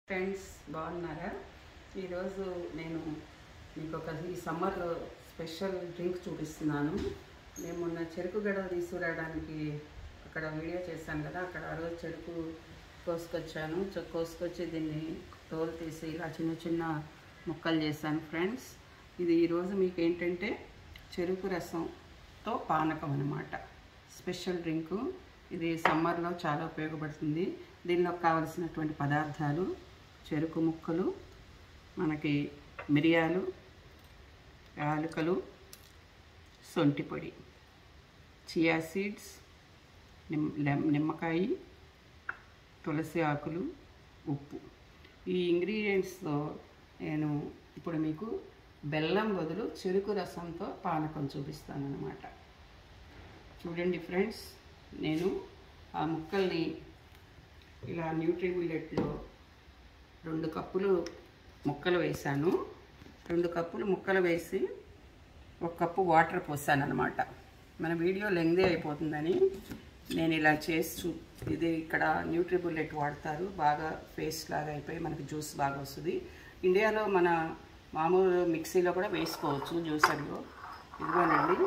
Friends బాగున్నారా? ఈరోజు నేను మీకు ఈ సమ్మర్లో స్పెషల్ డ్రింక్ చూపిస్తున్నాను. నేను మొన్న చెరుకు గడలు తీసుకురావడానికి అక్కడ వీడియో చేశాను కదా, అక్కడ ఆ రోజు చెరుకు కోసుకొచ్చాను. కోసుకొచ్చి దీన్ని తోలు తీసి ఇలా చిన్న చిన్న ముక్కలు చేశాను ఫ్రెండ్స్. ఇది ఈరోజు మీకు ఏంటంటే చెరుకు రసంతో పానకం అన్నమాట. స్పెషల్ డ్రింకు ఇది సమ్మర్లో చాలా ఉపయోగపడుతుంది. దీనిలో కావలసినటువంటి పదార్థాలు: చెరుకు ముక్కలు, మనకి మిరియాలు, యాలకులు, సొంటి పొడి, చియా సీడ్స్, నిమ్మకాయ, తులసి ఆకులు, ఉప్పు. ఈ ఇంగ్రీడియంట్స్తో నేను ఇప్పుడు మీకు బెల్లం బదులు చెరుకు రసంతో పానకం చూపిస్తాను అన్నమాట. చూడండి ఫ్రెండ్స్, నేను ఆ ముక్కల్ని ఇలా న్యూట్రిబుల్లెట్లో 2 కప్పులు ముక్కలు వేసాను. 2 కప్పులు ముక్కలు వేసి 1 కప్పు వాటర్ పోసాను అన్నమాట. మన వీడియో లెంగ్తీ అయిపోతుందని నేను ఇలా చేసి ఇది ఇక్కడ న్యూట్రిబుల్లెట్ వాడతారు, బాగా పేస్ట్ లాగా అయిపోయి మనకి జ్యూస్ బాగా వస్తుంది. ఇండియాలో మన మామూలు మిక్సీలో కూడా వేసుకోవచ్చు జ్యూసర్లో. ఇదిగోనండి,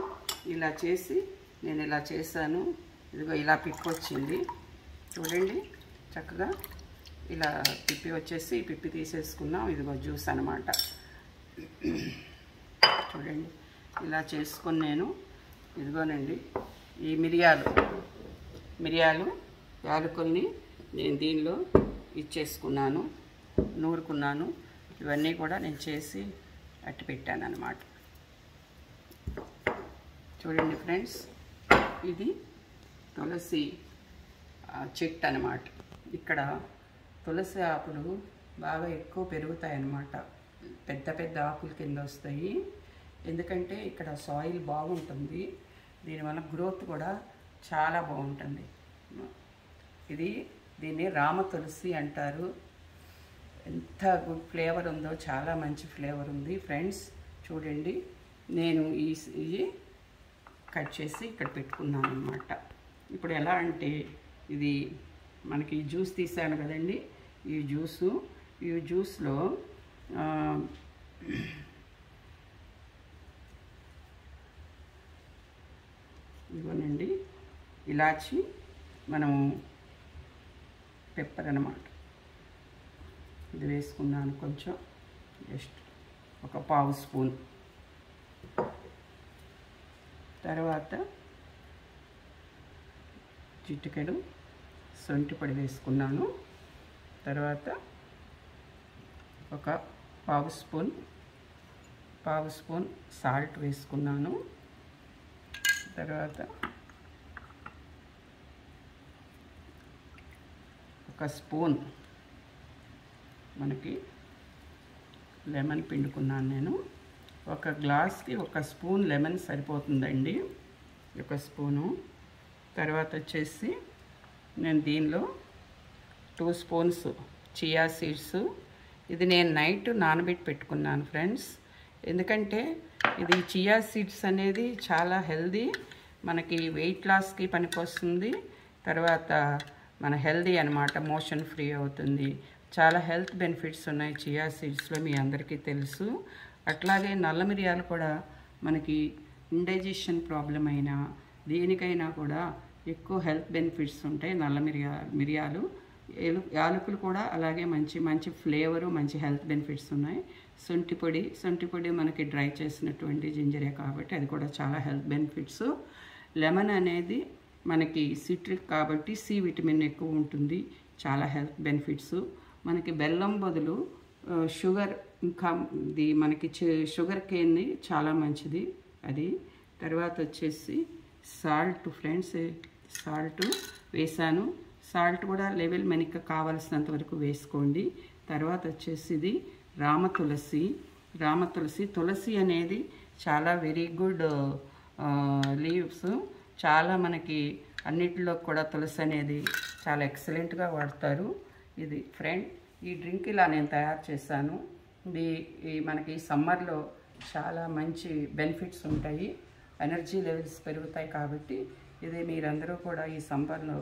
ఇలా చేసి నేను ఇలా చేశాను. ఇదిగో ఇలా పిప్పి వచ్చింది చూడండి, చక్కగా ఇలా పిప్పి వచ్చేసి పిప్పి తీసేసుకున్నాం. ఇదిగో జ్యూస్ అన్నమాట. చూడండి, ఇలా చేసుకొని నేను ఇదిగోనండి ఈ మిరియాలు యాలకుల్ని నేను దీనిలో ఇచ్చేసుకున్నాను, నూరుకున్నాను. ఇవన్నీ కూడా నేను చేసి అట్టి పెట్టాను అన్నమాట. చూడండి ఫ్రెండ్స్, ఇది తులసి చెట్టు అన్నమాట. ఇక్కడ తులసి ఆకులు బాగా ఎక్కువ పెరుగుతాయి అన్నమాట. పెద్ద పెద్ద ఆకులు కింద వస్తాయి. ఎందుకంటే ఇక్కడ సాయిల్ బాగుంటుంది, దీనివల్ల గ్రోత్ కూడా చాలా బాగుంటుంది. దీన్ని రామ తులసి అంటారు. ఎంత గుడ్ ఫ్లేవర్ ఉందో, చాలా మంచి ఫ్లేవర్ ఉంది ఫ్రెండ్స్. చూడండి, నేను ఇది కట్ చేసి ఇక్కడ పెట్టుకున్నాను అన్నమాట. ఇప్పుడు ఎలా అంటే, ఇది మనకి జ్యూస్ తీసాను కదండి, ఈ జ్యూస్లో ఇవ్వనండి ఇలాచి, మనం పెప్పర్ అన్నమాట. ఇది వేసుకున్నాను కొంచెం, జస్ట్ 1 పావు స్పూన్. తర్వాత చిటికెడు సొంటి పొడి వేసుకున్నాను. తర్వాత 1 పావు స్పూన్ సాల్ట్ వేసుకున్నాను. తర్వాత 1 స్పూన్ మనకి లెమన్ పిండుకున్నాను నేను. 1 గ్లాస్కి 1 స్పూన్ లెమన్ సరిపోతుందండి, 1 స్పూను. తర్వాత వచ్చేసి నేను దీనిలో 2 స్పూన్స్ చియా సీడ్స్. ఇది నేను నైట్ నానబెట్టి పెట్టుకున్నాను ఫ్రెండ్స్. ఎందుకంటే ఇది చియా సీడ్స్ అనేది చాలా హెల్దీ, మనకి వెయిట్ లాస్కి పనికొస్తుంది. తర్వాత మన హెల్దీ అన్నమాట, మోషన్ ఫ్రీ అవుతుంది. చాలా హెల్త్ బెనిఫిట్స్ ఉన్నాయి చియా సీడ్స్లో, మీ అందరికీ తెలుసు. అట్లాగే నల్ల మిరియాలు కూడా మనకి ఇండైజెషన్ ప్రాబ్లం అయినా దేనికైనా కూడా ఎక్కువ హెల్త్ బెనిఫిట్స్ ఉంటాయి నల్ల మిరియాలు. యాలకులు కూడా అలాగే మంచి ఫ్లేవరు, మంచి హెల్త్ బెనిఫిట్స్ ఉన్నాయి. సొంటి పొడి మనకి డ్రై చేసినటువంటి జింజరే కాబట్టి అది కూడా చాలా హెల్త్ బెనిఫిట్స్. లెమన్ అనేది మనకి సిట్రిక్ కాబట్టి సి విటమిన్ ఎక్కువ ఉంటుంది, చాలా హెల్త్ బెనిఫిట్స్. మనకి బెల్లం బదులు షుగర్, ఇంకా ఇది మనకి షుగర్ కేన్ని చాలా మంచిది అది. తర్వాత వచ్చేసి సాల్ట్ ఫ్రెండ్స్, సాల్ట్ వేసాను. సాల్ట్ కూడా లెవెల్ మనకి కావాల్సినంత వరకు వేసుకోండి. తర్వాత వచ్చేసి ఇది రామ తులసి అనేది చాలా వెరీ గుడ్ లీవ్స్. చాలా మనకి అన్నిటిలో కూడా తులసి అనేది చాలా ఎక్సలెంట్గా వాడతారు. ఇది ఫ్రెండ్, ఈ డ్రింక్ ఇలా నేను తయారు చేశాను. ఇది మనకి సమ్మర్లో చాలా మంచి బెనిఫిట్స్ ఉంటాయి, ఎనర్జీ లెవెల్స్ పెరుగుతాయి. కాబట్టి ఇది మీరందరూ కూడా ఈ సమ్మర్లో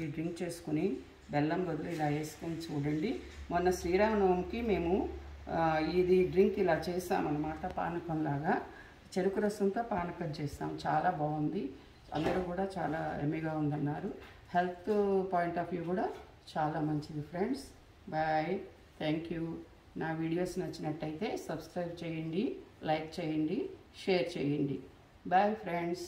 ఈ డ్రింక్ చేసుకుని బెల్లం బదులు ఇలా వేసుకొని చూడండి. మొన్న శ్రీరామనవమికి మేము ఇది డ్రింక్ ఇలా చేసామన్నమాట, పానకంలాగా చెరుకు రసంతో పానకం చేస్తాం. చాలా బాగుంది, అందరూ కూడా చాలా ఎమ్మిగా ఉందన్నారు. హెల్త్ పాయింట్ ఆఫ్ వ్యూ కూడా చాలా మంచిది ఫ్రెండ్స్. Bye, thank you. నా వీడియోస్ నచ్చినట్టయితే సబ్స్క్రైబ్ చేయండి, లైక్ చేయండి, షేర్ చేయండి. Bye friends.